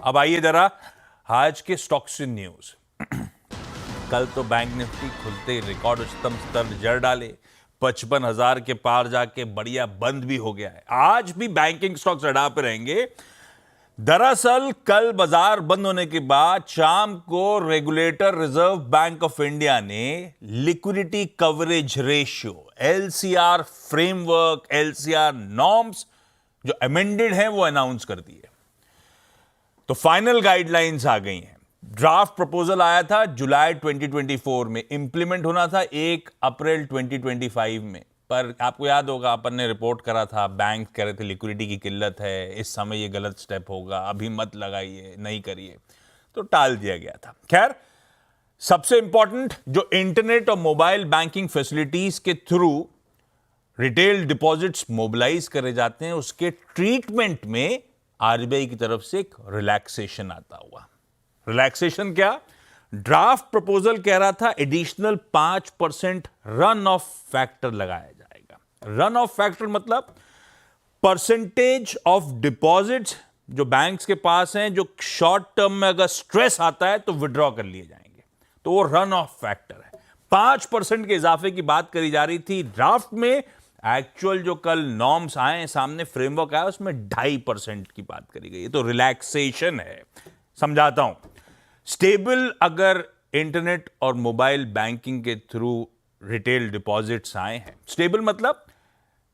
अब आइए जरा आज के स्टॉक्स न्यूज। कल तो बैंक निफ्टी खुलते ही रिकॉर्ड उच्चतम स्तर जड़ डाले, 55,000 के पार जाके बढ़िया बंद भी हो गया है। आज भी बैंकिंग स्टॉक्स अड़ा पे रहेंगे। दरअसल कल बाजार बंद होने के बाद शाम को regulator reserve bank of India ने liquidity coverage ratio LCR framework, LCR norms जो अमेंडेड हैं वो अनाउंस कर दिए। तो फाइनल गाइडलाइंस आ गई हैं। ड्राफ्ट प्रपोजल आया था जुलाई 2024 में, इंप्लीमेंट होना था 1 अप्रैल 2025 में। पर आपको याद होगा अपन ने रिपोर्ट करा था, बैंक कह रहे थे लिक्विडिटी की किल्लत है, इस समय ये गलत स्टेप होगा, अभी मत लगाइए, नहीं करिए, तो टाल दिया गया था। खैर, सबसे इंपॉर्टेंट जो इंटरनेट और मोबाइल बैंकिंग फैसिलिटीज के थ्रू रिटेल डिपॉजिट्स मोबिलाइज करे जाते हैं, उसके ट्रीटमेंट में आरबीआई की तरफ से एक रिलैक्सेशन आता हुआ। रिलैक्सेशन क्या? ड्राफ्ट प्रपोजल कह रहा था एडिशनल 5% रन ऑफ फैक्टर लगाया जाएगा। रन ऑफ फैक्टर मतलब परसेंटेज ऑफ डिपॉजिट्स जो बैंक्स के पास हैं, जो शॉर्ट टर्म में अगर स्ट्रेस आता है तो विड्रॉ कर लिए जाएंगे, तो वो रन ऑफ फैक्टर है। 5% के इजाफे की बात करी जा रही थी ड्राफ्ट में। एक्चुअल जो कल नॉर्म्स आए सामने, फ्रेमवर्क आया, उसमें 2.5% की बात करी गई। तो रिलैक्सेशन है। समझाता हूं। स्टेबल अगर इंटरनेट और मोबाइल बैंकिंग के थ्रू रिटेल डिपॉजिट्स आए हैं, स्टेबल मतलब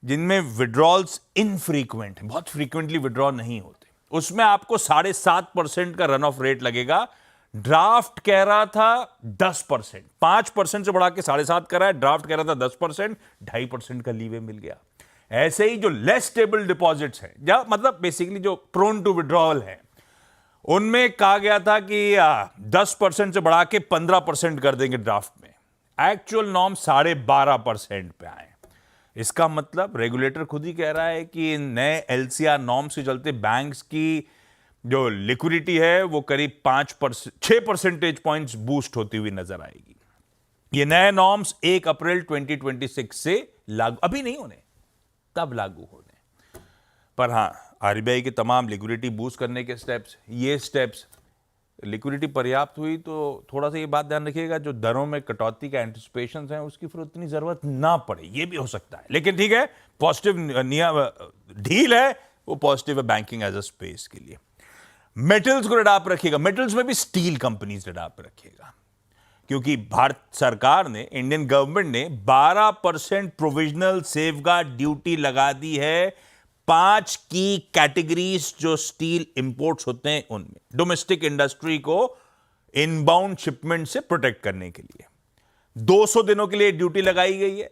जिनमें विड्रॉल्स इनफ्रीक्वेंट है, बहुत फ्रीक्वेंटली विड्रॉ नहीं होते, उसमें आपको 7.5% का रन ऑफ रेट लगेगा। ड्राफ्ट कह रहा था 10%, 5% से बढ़ा के 7.5 करा है। ड्राफ्ट कह रहा था 10%, 2.5% का लीवे मिल गया। ऐसे ही जो लेस स्टेबल डिपॉजिट्स हैं, या मतलब बेसिकली जो प्रोन टू विड्रॉल है, उनमें कहा गया था कि 10% से बढ़ा के 15% कर देंगे ड्राफ्ट में। एक्चुअल नॉर्म 12.5% पे आए। इसका मतलब रेगुलेटर खुद ही कह रहा है कि नए एलसीआर नॉर्म्स के चलते बैंक्स की जो लिक्विडिटी है वो करीब 6 परसेंटेज पॉइंट्स बूस्ट होती हुई नजर आएगी। ये नए नॉर्म्स 1 अप्रैल 2026 से लागू, अभी नहीं होने, तब लागू होने। पर हां, आरबीआई के तमाम लिक्विडिटी बूस्ट करने के स्टेप्स, ये स्टेप्स, लिक्विडिटी पर्याप्त हुई तो थोड़ा सा ये बात ध्यान रखिएगा, जो दरों में कटौती का एंटिसिपेशन है उसकी फिर उतनी जरूरत ना पड़े, ये भी हो सकता है। लेकिन ठीक है, पॉजिटिव ढील है, वो पॉजिटिव है बैंकिंग एज अ स्पेस के लिए। मेटल्स को रडार पर रखिएगा। मेटल्स में भी स्टील कंपनीज रडार पर रखिएगा, क्योंकि भारत सरकार ने, इंडियन गवर्नमेंट ने 12% प्रोविजनल सेफगार्ड ड्यूटी लगा दी है 5 की कैटेगरीज जो स्टील इंपोर्ट्स होते हैं उनमें, डोमेस्टिक इंडस्ट्री को इनबाउंड शिपमेंट से प्रोटेक्ट करने के लिए 200 दिनों के लिए ड्यूटी लगाई गई है।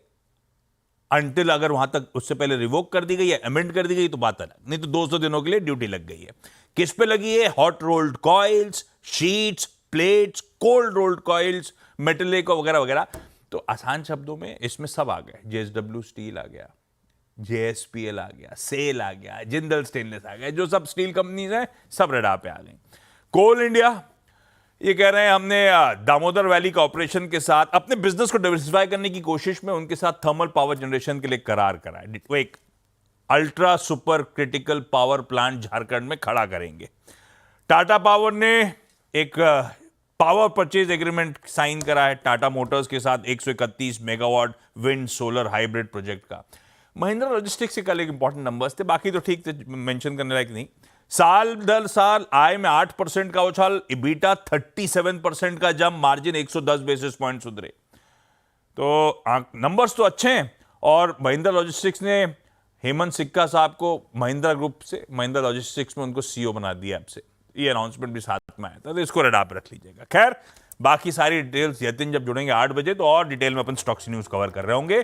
अंटिल अगर वहां तक उससे पहले रिवोक कर दी गई है, अमेंड कर दी गई तो बात अलग, नहीं तो 200 दिनों के लिए ड्यूटी लग गई है। किस पे लगी है? Hot rolled coils, sheets, plates, cold rolled coils, metallic वगैरह वगैरह। तो आसान शब्दों में इसमें सब आ गए। जेएसडब्ल्यू स्टील आ गया, जेएसपीएल आ गया, सेल आ गया, जिंदल स्टेनलेस आ गया, जो सब स्टील कंपनीज हैं सब रडार पे आ गई। कोल इंडिया ये कह रहे हैं हमने दामोदर वैली कॉर्पोरेशन के साथ अपने बिजनेस को डाइवर्सिफाई करने की कोशिश में उनके साथ थर्मल पावर जनरेशन के लिए करार करा है। वो एक ultra super critical power plant Jharkhand में खड़ा करेंगे। टाटा पावर ने एक पावर परचेज एग्रीमेंट साइन करा है टाटा मोटर्स के साथ 131 megawatt wind solar hybrid project का। महिंद्रा लॉजिस्टिक्स के कल एक इंपॉर्टेंट नंबर्स थे, बाकी तो ठीक थे, मेंशन करने लायक नहीं। साल दर साल आय में 8% का उछाल, इबीटा 37% का जंप, मार्जिन 110 बेसिस पॉइंट सुधरे। तो नंबर्स तो अच्छे हैं। और महिंद्रा लॉजिस्टिक्स ने हेमंत सिक्का साहब को महिंद्रा ग्रुप से, महिंद्रा लॉजिस्टिक्स में उनको सीईओ बना दिया आपसे, ये अनाउंसमेंट भी साथ में आया था, तो इसको रडार पे रख लीजिएगा। खैर, बाकी सारी डिटेल्स यतिन जब जुड़ेंगे 8 बजे तो और डिटेल में अपन स्टॉक्स न्यूज कवर कर रहे होंगे।